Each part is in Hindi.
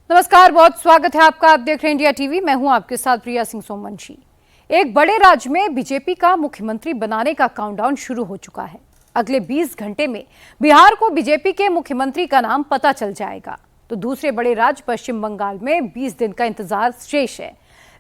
नमस्कार, बहुत स्वागत है आपका। आप देख रहे हैं इंडिया टीवी। मैं हूं आपके साथ प्रिया सिंह सोमवंशी। एक बड़े राज्य में बीजेपी का मुख्यमंत्री बनाने का काउंटडाउन शुरू हो चुका है। अगले 20 घंटे में बिहार को बीजेपी के मुख्यमंत्री का नाम पता चल जाएगा। तो दूसरे बड़े राज्य पश्चिम बंगाल में 20 दिन का इंतजार शेष है,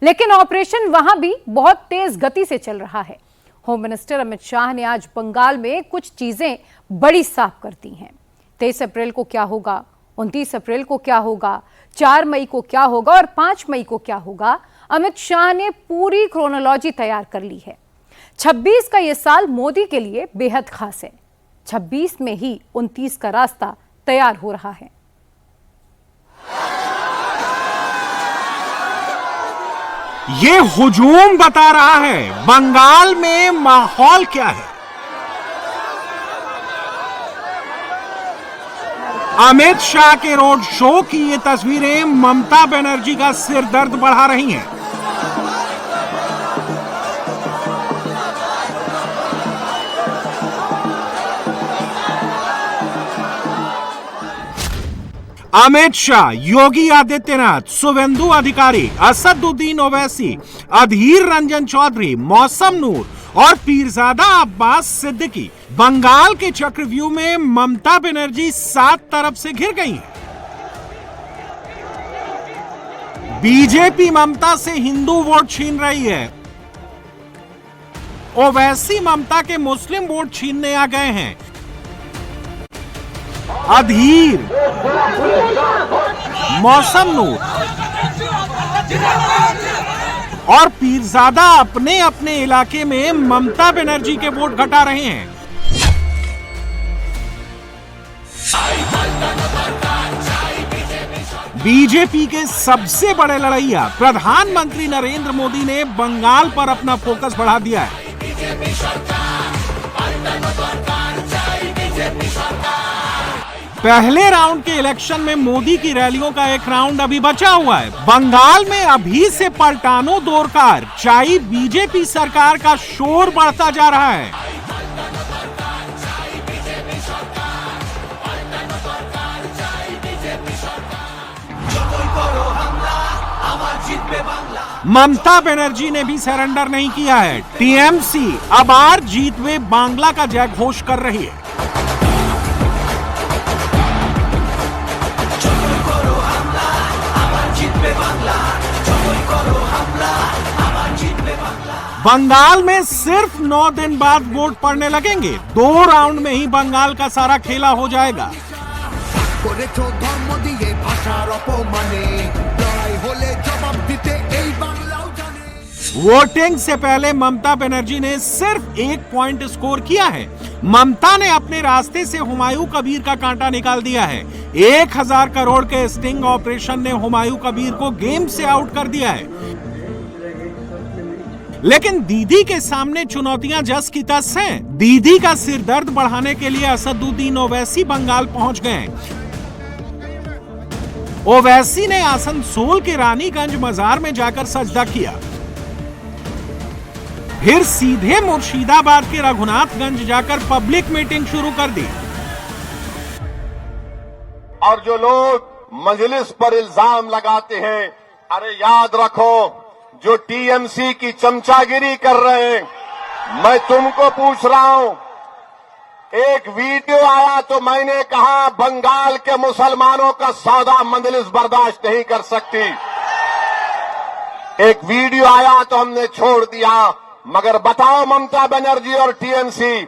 लेकिन ऑपरेशन वहां भी बहुत तेज गति से चल रहा है। होम मिनिस्टर अमित शाह ने आज बंगाल में कुछ चीजें बड़ी साफ कर दी हैं। 23 अप्रैल को क्या होगा, 29 अप्रैल को क्या होगा, 4 मई को क्या होगा और 5 मई को क्या होगा, अमित शाह ने पूरी क्रोनोलॉजी तैयार कर ली है। 26 का यह साल मोदी के लिए बेहद खास है। 26 में ही 29 का रास्ता तैयार हो रहा है। ये हुजूम बता रहा है बंगाल में माहौल क्या है। अमित शाह के रोड शो की ये तस्वीरें ममता बनर्जी का सिर दर्द बढ़ा रही हैं। अमित शाह, योगी आदित्यनाथ, शुभेंदु अधिकारी, असदुद्दीन ओवैसी, अधीर रंजन चौधरी, मौसम नूर और पीरजादा अब्बास सिद्दीकी। बंगाल के चक्रव्यूह में ममता बनर्जी 7 तरफ से घिर गई हैं। बीजेपी ममता से हिंदू वोट छीन रही है। ओवैसी ममता के मुस्लिम वोट छीनने आ गए हैं। अधीर, मौसम नूर और पीरजादा अपने अपने इलाके में ममता बनर्जी के वोट घटा रहे हैं। बीजेपी के सबसे बड़े लड़ैया प्रधानमंत्री नरेंद्र मोदी ने बंगाल पर अपना फोकस बढ़ा दिया है। पहले राउंड के इलेक्शन में मोदी की रैलियों का एक राउंड अभी बचा हुआ है। बंगाल में अभी से पलटानो दौरकार चाई बीजेपी सरकार का शोर बढ़ता जा रहा है। ममता बनर्जी ने भी सरेंडर नहीं किया है। टीएमसी अब आर जीत में बांग्ला का जय घोष कर रही है। बंगाल में सिर्फ 9 दिन बाद वोट पड़ने लगेंगे। 2 राउंड में ही बंगाल का सारा खेला हो जाएगा। वोटिंग से पहले ममता बनर्जी ने सिर्फ 1 पॉइंट स्कोर किया है। ममता ने अपने रास्ते से हुमायूं कबीर का कांटा निकाल दिया है। 1000 करोड़ के स्टिंग ऑपरेशन ने हुमायूं कबीर को गेम से आउट कर दिया है। लेकिन दीदी के सामने चुनौतियां जस की तस हैं। दीदी का सिर दर्द बढ़ाने के लिए असदुद्दीन ओवैसी बंगाल पहुंच गए। ओवैसी ने आसनसोल के रानीगंज मजार में जाकर सजदा किया, फिर सीधे मुर्शिदाबाद के रघुनाथगंज जाकर पब्लिक मीटिंग शुरू कर दी। और जो लोग मजलिस पर इल्जाम लगाते हैं, अरे याद रखो, जो टीएमसी की चमचागिरी कर रहे हैं, मैं तुमको पूछ रहा हूं। एक वीडियो आया तो मैंने कहा बंगाल के मुसलमानों का सौदा मजलिस बर्दाश्त नहीं कर सकती। एक वीडियो आया तो हमने छोड़ दिया। मगर बताओ ममता बनर्जी और टीएमसी,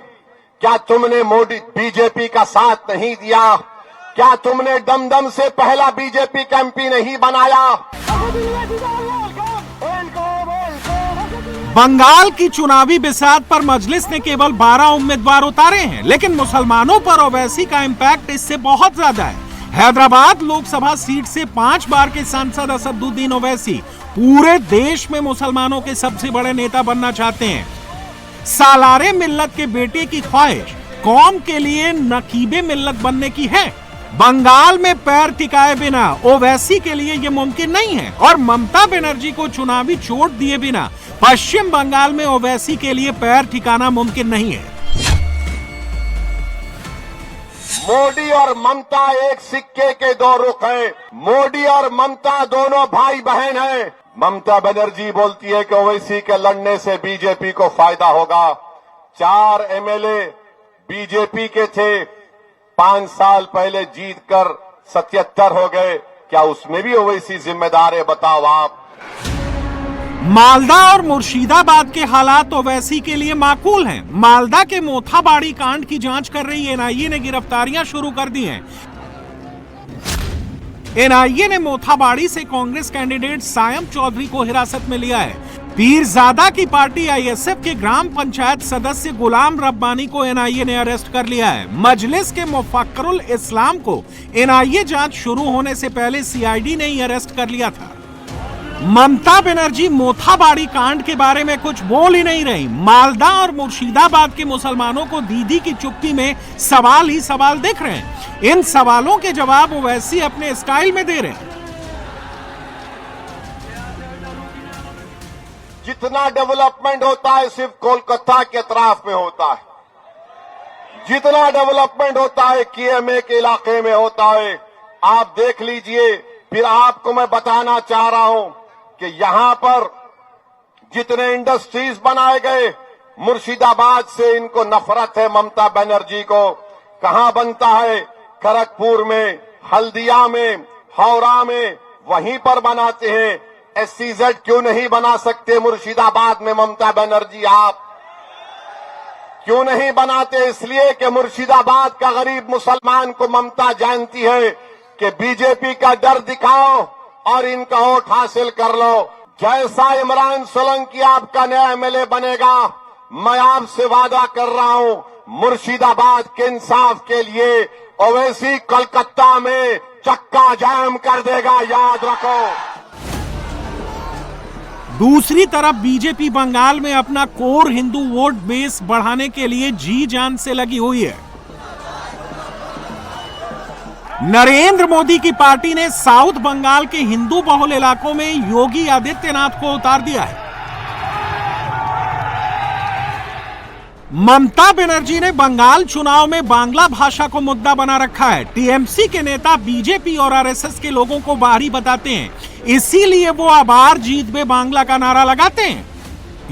क्या तुमने मोदी बीजेपी का साथ नहीं दिया? क्या तुमने दमदम से पहला बीजेपी का एमपी नहीं बनाया? बंगाल की चुनावी बिसात पर मजलिस ने केवल 12 उम्मीदवार उतारे हैं, लेकिन मुसलमानों पर ओवैसी का इम्पैक्ट इससे बहुत ज्यादा है। हैदराबाद लोकसभा सीट से 5 बार के सांसद असदुद्दीन ओवैसी पूरे देश में मुसलमानों के सबसे बड़े नेता बनना चाहते हैं। सालारे मिल्लत के बेटे की ख्वाहिश कौम के लिए नकीबे मिल्लत बनने की है। बंगाल में पैर टिकाए बिना ओवैसी के लिए यह मुमकिन नहीं है और ममता बनर्जी को चुनावी चोट दिए बिना पश्चिम बंगाल में ओवैसी के लिए पैर ठिकाना मुमकिन नहीं है। मोदी और ममता एक सिक्के के दो रुख हैं। मोदी और ममता दोनों भाई बहन हैं। ममता बनर्जी बोलती है कि ओवैसी के लड़ने से बीजेपी को फायदा होगा। 4 एमएलए बीजेपी के थे, 5 साल पहले जीतकर 77 हो गए। क्या उसमें भी ओवैसी जिम्मेदार है? बताओ आप। मालदा और मुर्शिदाबाद के हालात ओवैसी के लिए माकूल हैं। मालदा के मोथाबाड़ी कांड की जांच कर रही एनआईए ने गिरफ्तारियां शुरू कर दी हैं। एनआईए ने मोथाबाड़ी से कांग्रेस कैंडिडेट सायम चौधरी को हिरासत में लिया है। पीरजादा की पार्टी आईएसएफ के ग्राम पंचायत सदस्य गुलाम रब्बानी को एनआईए ने अरेस्ट कर लिया है। मजलिस के मुफक्किरुल इस्लाम को एनआईए जांच शुरू होने से पहले सीआईडी ने ही अरेस्ट कर लिया था। ममता बनर्जी मोथाबाड़ी कांड के बारे में कुछ बोल ही नहीं रही। मालदा और मुर्शिदाबाद के मुसलमानों को दीदी की चुप्पी में सवाल ही सवाल दिख रहे हैं। इन सवालों के जवाब ओवैसी अपने स्टाइल में दे रहे हैं। जितना डेवलपमेंट होता है सिर्फ कोलकाता के अतराफ में होता है। जितना डेवलपमेंट होता है केएमए के इलाके में होता है। आप देख लीजिए। फिर आपको मैं बताना चाह रहा हूं कि यहां पर जितने इंडस्ट्रीज बनाए गए, मुर्शिदाबाद से इनको नफरत है ममता बनर्जी को। कहां बनता है? खड़गपुर में, हल्दिया में, हावड़ा में, वहीं पर बनाते हैं। SEZ क्यों नहीं बना सकते मुर्शिदाबाद में ममता बनर्जी? आप क्यों नहीं बनाते? इसलिए कि मुर्शिदाबाद का गरीब मुसलमान को ममता जानती है कि बीजेपी का डर दिखाओ और इनका वोट हासिल कर लो। जैसा इमरान सोलंकी आपका नया एमएलए बनेगा, मैं आपसे वादा कर रहा हूं, मुर्शिदाबाद के इंसाफ के लिए ओवैसी कोलकाता में चक्का जाम कर देगा, याद रखो। दूसरी तरफ बीजेपी बंगाल में अपना कोर हिंदू वोट बेस बढ़ाने के लिए जी जान से लगी हुई है। नरेंद्र मोदी की पार्टी ने साउथ बंगाल के हिंदू बहुल इलाकों में योगी आदित्यनाथ को उतार दिया है। ममता बनर्जी ने बंगाल चुनाव में बांग्ला भाषा को मुद्दा बना रखा है। टीएमसी के नेता बीजेपी और आरएसएस के लोगों को बाहरी बताते हैं, इसीलिए वो आबार जीत में बांग्ला का नारा लगाते हैं।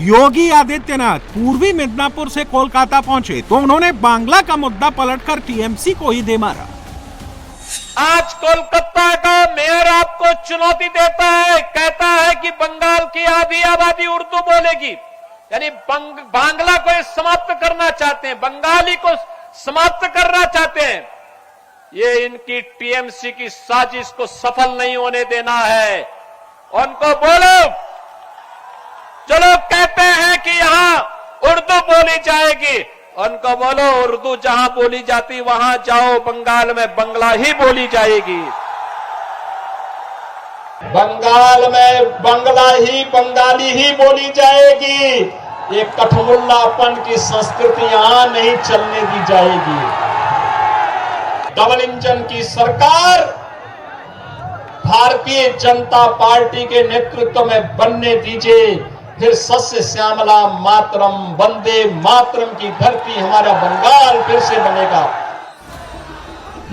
योगी आदित्यनाथ पूर्वी मिदनापुर से कोलकाता पहुंचे तो उन्होंने बांग्ला का मुद्दा पलटकर टीएमसी को ही दे मारा। आज कोलकाता का मेयर आपको चुनौती देता है, कहता है कि बंगाल की आधी आबादी उर्दू बोलेगी, यानी बांग्ला को समाप्त करना चाहते हैं, बंगाली को समाप्त करना चाहते हैं। ये इनकी टीएमसी की साजिश को सफल नहीं होने देना है। उनको बोलो, चलो कहते हैं कि यहां उर्दू बोली जाएगी, उनको बोलो उर्दू जहां बोली जाती वहां जाओ, बंगाल में बंगला ही बोली जाएगी। बंगाल में बंगला ही बंगाली ही बोली जाएगी। ये कठमुल्लापन की संस्कृति यहां नहीं चलने दी जाएगी। डबल इंजन की सरकार भारतीय जनता पार्टी के नेतृत्व में बनने दीजिए, फिर सस्य श्यामला मातरम, वंदे मातरम की धरती हमारा बंगाल फिर से बनेगा।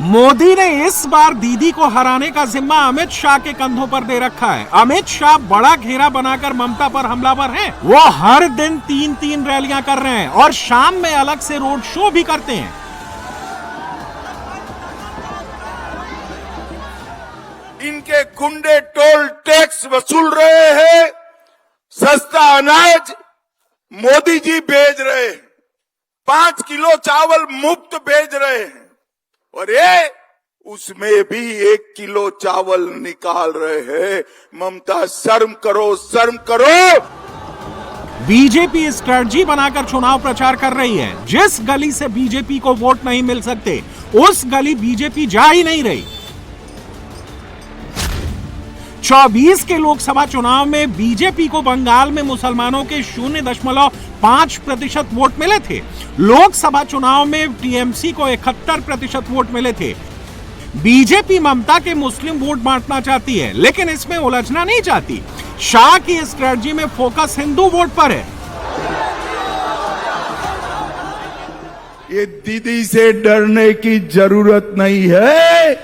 मोदी ने इस बार दीदी को हराने का जिम्मा अमित शाह के कंधों पर दे रखा है। अमित शाह बड़ा घेरा बनाकर ममता पर हमलावर हैं। वो हर दिन 3-3 रैलियां कर रहे हैं और शाम में अलग से रोड शो भी करते हैं। इनके गुंडे टोल टैक्स वसूल रहे हैं, सस्ता अनाज मोदी जी भेज रहे हैं, 5 किलो चावल मुफ्त भेज रहे हैं, और ये उसमें भी 1 किलो चावल निकाल रहे हैं। ममता शर्म करो, शर्म करो। बीजेपी स्ट्रेटजी बनाकर चुनाव प्रचार कर रही है। जिस गली से बीजेपी को वोट नहीं मिल सकते, उस गली बीजेपी जा ही नहीं रही। 24 के लोकसभा चुनाव में बीजेपी को बंगाल में मुसलमानों के 0.5% वोट मिले थे। लोकसभा चुनाव में टीएमसी को 71% वोट मिले थे। बीजेपी ममता के मुस्लिम वोट बांटना चाहती है, लेकिन इसमें उलझना नहीं चाहती। शाह की स्ट्रेटजी में फोकस हिंदू वोट पर है। ये दीदी से डरने की जरूरत नहीं है।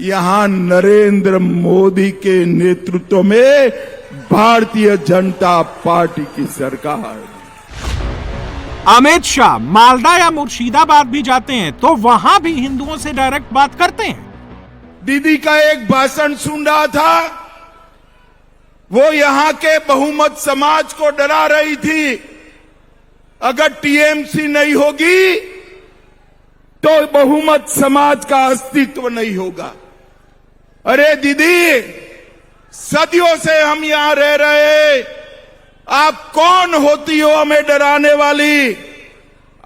यहां नरेंद्र मोदी के नेतृत्व में भारतीय जनता पार्टी की सरकार। अमित शाह मालदा या मुर्शिदाबाद भी जाते हैं तो वहां भी हिंदुओं से डायरेक्ट बात करते हैं। दीदी का एक भाषण सुन रहा था, वो यहां के बहुमत समाज को डरा रही थी, अगर टीएमसी नहीं होगी तो बहुमत समाज का अस्तित्व नहीं होगा। अरे दीदी, सदियों से हम यहां रह रहे, आप कौन होती हो हमें डराने वाली?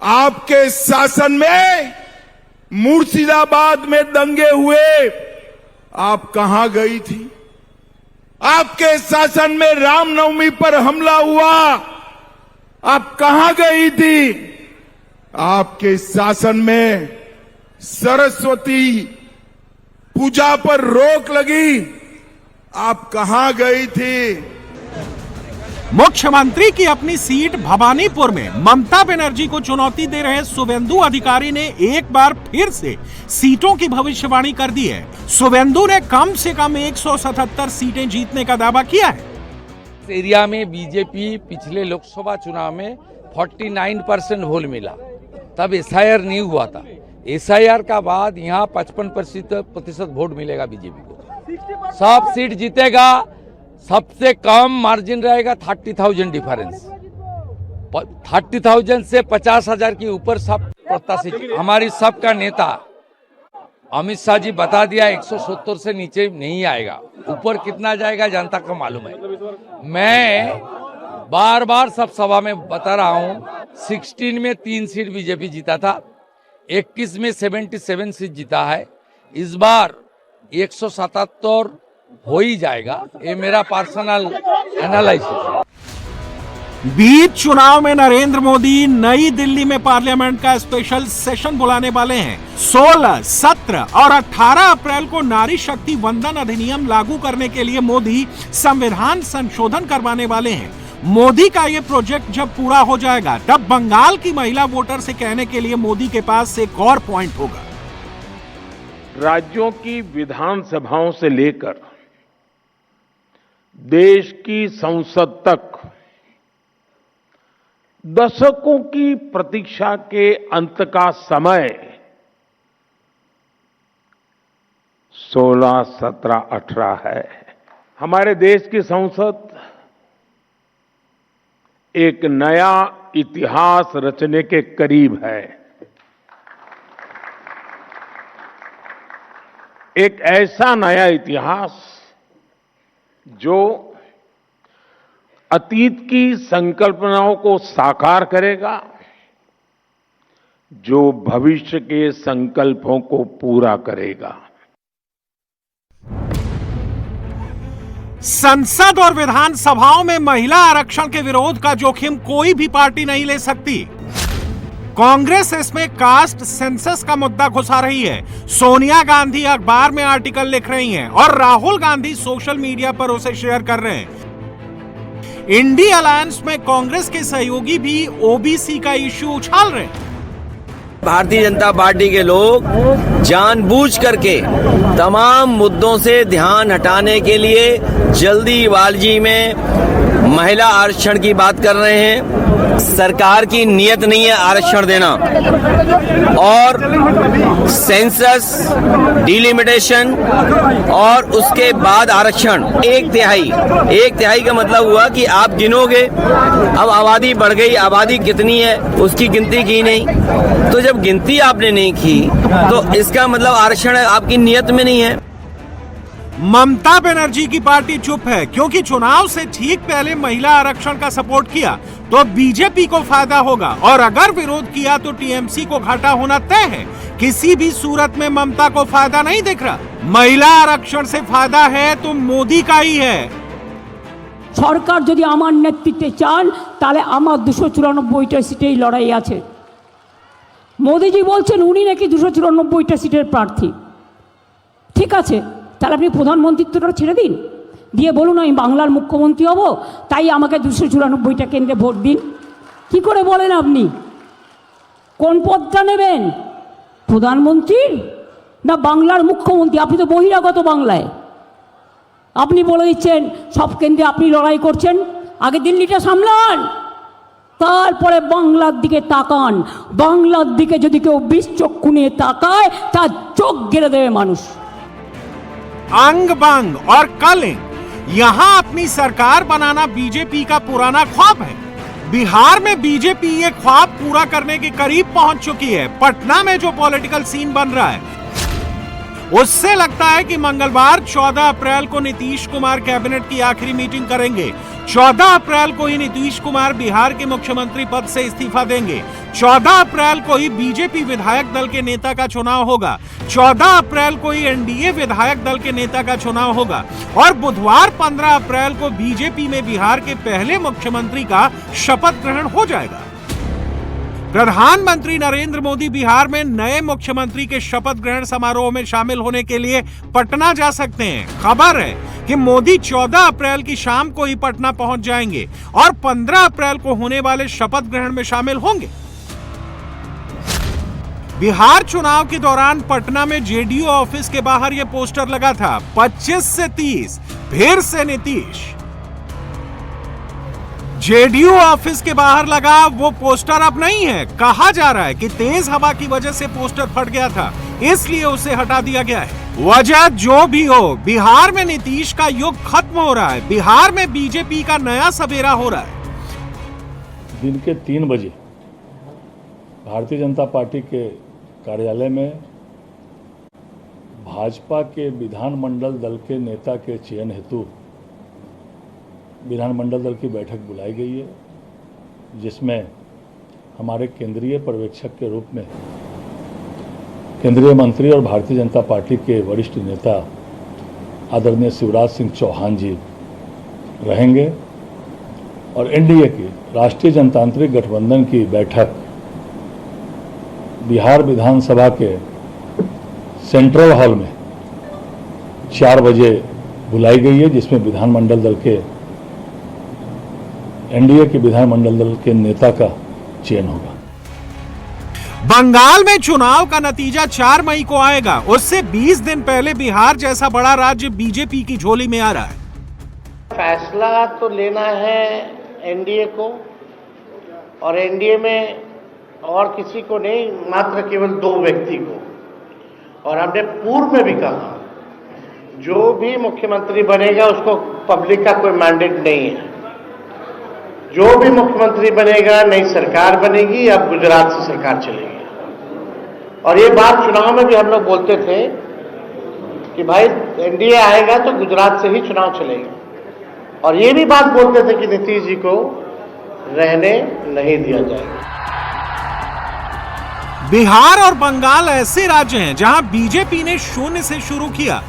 आपके शासन में मुर्शिदाबाद में दंगे हुए, आप कहां गई थी? आपके शासन में रामनवमी पर हमला हुआ, आप कहां गई थी? आपके शासन में सरस्वती पूजा पर रोक लगी, आप कहां गई थी? मुख्यमंत्री की अपनी सीट भवानीपुर में ममता बनर्जी को चुनौती दे रहे शुभेंदु अधिकारी ने एक बार फिर से सीटों की भविष्यवाणी कर दी है। शुभेंदु ने कम से कम 177 सीटें जीतने का दावा किया है। इस एरिया में बीजेपी पिछले लोकसभा चुनाव में 49% वोट मिला, तब एसआईआर नहीं हुआ था। एसआईआर का बाद यहाँ 55% वोट मिलेगा बीजेपी को, सब सीट जीतेगा। सबसे कम मार्जिन रहेगा 30,000 डिफरेंस, 30,000 से 50,000 के ऊपर सब प्रत्याशी। हमारी सबका नेता अमित शाह जी बता दिया 170 से नीचे नहीं आएगा, ऊपर कितना जाएगा जनता को मालूम है। मैं बार बार सब सभा में बता रहा हूं, 16 में 3 सीट बीजेपी जीता था, 21 में 77 सीट जीता है, इस बार 177 हो ही जाएगा। ये मेरा पर्सनल एनालिसिस। बीच चुनाव में नरेंद्र मोदी नई दिल्ली में पार्लियामेंट का स्पेशल सेशन बुलाने वाले हैं। 16, 17 और 18 अप्रैल को नारी शक्ति वंदन अधिनियम लागू करने के लिए मोदी संविधान संशोधन करवाने वाले हैं। मोदी का ये प्रोजेक्ट जब पूरा हो जाएगा तब बंगाल की महिला वोटर से कहने के लिए मोदी के पास एक और पॉइंट होगा। राज्यों की विधानसभाओं से लेकर देश की संसद तक दशकों की प्रतीक्षा के अंत का समय 16, 17, 18 है। हमारे देश की संसद एक नया इतिहास रचने के करीब है। एक ऐसा नया इतिहास जो अतीत की संकल्पनाओं को साकार करेगा, जो भविष्य के संकल्पों को पूरा करेगा। संसद और विधानसभाओं में महिला आरक्षण के विरोध का जोखिम कोई भी पार्टी नहीं ले सकती। कांग्रेस इसमें कास्ट सेंसस का मुद्दा घुसा रही है। सोनिया गांधी अखबार में आर्टिकल लिख रही हैं और राहुल गांधी सोशल मीडिया पर उसे शेयर कर रहे हैं। इंडी अलायंस में कांग्रेस के सहयोगी भी ओबीसी का इश्यू उछाल रहे हैं। भारतीय जनता पार्टी के लोग जानबूझ करके तमाम मुद्दों से ध्यान हटाने के लिए जल्दीबाजी में महिला आरक्षण की बात कर रहे हैं। सरकार की नीयत नहीं है आरक्षण देना, और सेंसस, डिलिमिटेशन और उसके बाद आरक्षण एक तिहाई का मतलब हुआ कि आप गिनोगे, अब आबादी बढ़ गई, आबादी कितनी है उसकी गिनती की नहीं, तो जब गिनती आपने नहीं की तो इसका मतलब आरक्षण आपकी नीयत में नहीं है। ममता बनर्जी की पार्टी चुप है क्योंकि चुनाव से ठीक पहले महिला आरक्षण का सपोर्ट किया तो बीजेपी को फायदा होगा, और अगर विरोध किया तो टीएमसी को घाटा होना तय है। किसी भी सूरत में ममता को फायदा नहीं दिख रहा। महिला आरक्षण से फायदा है तो मोदी का ही है। सरकार যদি আমার নেতৃত্বে চান তাহলে আমার 294টা সিটেই লড়াই আছে। মোদিজি বলছেন উনি নাকি 294টা সিটের প্রার্থী। ঠিক আছে, তাহলে আপনি প্রধানমন্ত্রীত্বটা ছেড়ে দিন, দিয়ে বলুন আমি বাংলার মুখ্যমন্ত্রী হব, তাই আমাকে 294টা কেন্দ্রে ভোট দিন। কি করে বলেন আপনি? কোন পদটা নেবেন, প্রধানমন্ত্রীর না বাংলার মুখ্যমন্ত্রী? আপনি তো বহিরাগত বাংলায়, আপনি বলে দিচ্ছেন সব কেন্দ্রে আপনি লড়াই করছেন। আগে দিল্লিটা সামলান, তারপরে বাংলার দিকে তাকান। বাংলার দিকে যদি কেউ বিষ চক্ষু নিয়ে তাকায় তার চোখ গেলে দেবে মানুষ। अंग बंग और कलिंग, यहाँ अपनी सरकार बनाना बीजेपी का पुराना ख्वाब है। बिहार में बीजेपी ये ख्वाब पूरा करने के करीब पहुंच चुकी है। पटना में जो पॉलिटिकल सीन बन रहा है उससे लगता है कि मंगलवार 14 अप्रैल को नीतीश कुमार कैबिनेट की आखिरी मीटिंग करेंगे। 14 अप्रैल को ही नीतीश कुमार बिहार के मुख्यमंत्री पद से इस्तीफा देंगे। 14 अप्रैल को ही बीजेपी विधायक दल के नेता का चुनाव होगा। 14 अप्रैल को ही एनडीए विधायक दल के नेता का चुनाव होगा और बुधवार 15 अप्रैल को बीजेपी में बिहार के पहले मुख्यमंत्री का शपथ ग्रहण हो जाएगा। प्रधानमंत्री नरेंद्र मोदी बिहार में नए मुख्यमंत्री के शपथ ग्रहण समारोह में शामिल होने के लिए पटना जा सकते हैं। खबर है कि मोदी 14 अप्रैल की शाम को ही पटना पहुंच जाएंगे और 15 अप्रैल को होने वाले शपथ ग्रहण में शामिल होंगे। बिहार चुनाव के दौरान पटना में जेडीयू ऑफिस के बाहर यह पोस्टर लगा था, 25 से 30 फिर से नीतीश। जेडीयू ऑफिस के बाहर लगा वो पोस्टर अब नहीं है। कहा जा रहा है कि तेज हवा की वजह से पोस्टर फट गया था, इसलिए उसे हटा दिया गया है। वजह जो भी हो, बिहार में नीतीश का युग खत्म हो रहा है। बिहार में बीजेपी का नया सवेरा हो रहा है। दिन के 3 बजे भारतीय जनता पार्टी के कार्यालय में भाजपा के विधानमंडल दल के नेता के चयन हेतु विधानमंडल दल की बैठक बुलाई गई है, जिसमें हमारे केंद्रीय पर्यवेक्षक के रूप में केंद्रीय मंत्री और भारतीय जनता पार्टी के वरिष्ठ नेता आदरणीय शिवराज सिंह चौहान जी रहेंगे और एनडीए की राष्ट्रीय जनतांत्रिक गठबंधन की बैठक बिहार विधानसभा के सेंट्रल हॉल में 4 बजे बुलाई गई है, जिसमें विधानमंडल दल के एनडीए के विधानमंडल दल के नेता का चयन होगा। बंगाल में चुनाव का नतीजा 4 मई को आएगा। उससे 20 दिन पहले बिहार जैसा बड़ा राज्य बीजेपी की झोली में आ रहा है। फैसला तो लेना है एनडीए को, और एनडीए में और किसी को नहीं, मात्र केवल 2 व्यक्ति को। और हमने पूर्व में भी कहा, जो भी मुख्यमंत्री बनेगा उसको पब्लिक का कोई मैंडेट नहीं है। जो भी मुख्यमंत्री बनेगा, नई सरकार बनेगी, अब गुजरात से सरकार चलेगी। और ये बात चुनाव में भी हम लोग बोलते थे कि भाई एनडीए आएगा तो गुजरात से ही चुनाव चलेगा। और ये भी बात बोलते थे कि नीतीश जी को रहने नहीं दिया जाएगा। बिहार और बंगाल ऐसे राज्य हैं जहां बीजेपी ने शून्य से शुरू किया।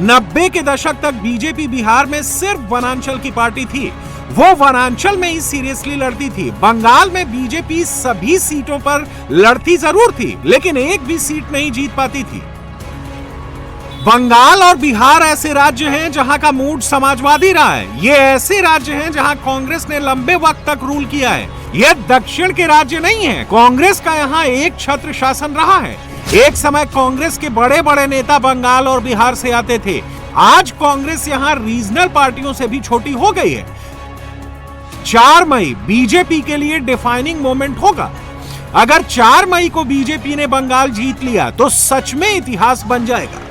90 के दशक तक बीजेपी बिहार में सिर्फ वनांचल की पार्टी थी। वो वनांचल में ही सीरियसली लड़ती थी। बंगाल में बीजेपी सभी सीटों पर लड़ती जरूर थी, लेकिन एक भी सीट नहीं जीत पाती थी। बंगाल और बिहार ऐसे राज्य हैं जहां का मूड समाजवादी रहा है। ये ऐसे राज्य हैं जहां कांग्रेस ने लंबे वक्त तक रूल किया है। ये दक्षिण के राज्य नहीं है। कांग्रेस का यहाँ एक छत्र शासन रहा है। एक समय कांग्रेस के बड़े बड़े नेता बंगाल और बिहार से आते थे। आज कांग्रेस यहाँ रीजनल पार्टियों से भी छोटी हो गई है। 4 मई बीजेपी के लिए डिफाइनिंग मोमेंट होगा। अगर 4 मई को बीजेपी ने बंगाल जीत लिया तो सच में इतिहास बन जाएगा।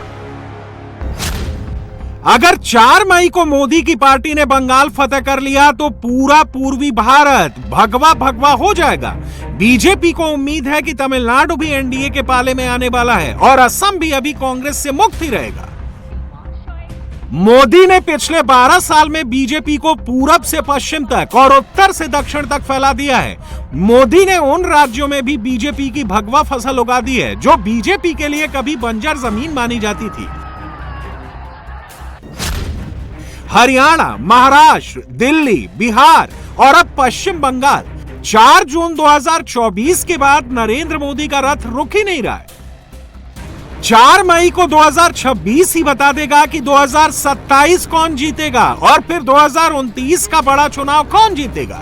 अगर 4 मई को मोदी की पार्टी ने बंगाल फतेह कर लिया तो पूरा पूर्वी भारत भगवा भगवा हो जाएगा। बीजेपी को उम्मीद है कि तमिलनाडु भी एनडीए के पाले में आने वाला है और असम भी अभी कांग्रेस से मुक्त ही रहेगा। मोदी ने पिछले 12 साल में बीजेपी को पूरब से पश्चिम तक और उत्तर से दक्षिण तक फैला दिया है। मोदी ने उन राज्यों में भी बीजेपी की भगवा फसल उगा दी है जो बीजेपी के लिए कभी बंजर जमीन मानी जाती थी। हरियाणा, महाराष्ट्र, दिल्ली, बिहार और अब पश्चिम बंगाल। 4 जून 2024 के बाद नरेंद्र मोदी का रथ रुक ही नहीं रहा है। 4 मई को 2026 ही बता देगा कि 2027 कौन जीतेगा और फिर 2029 का बड़ा चुनाव कौन जीतेगा।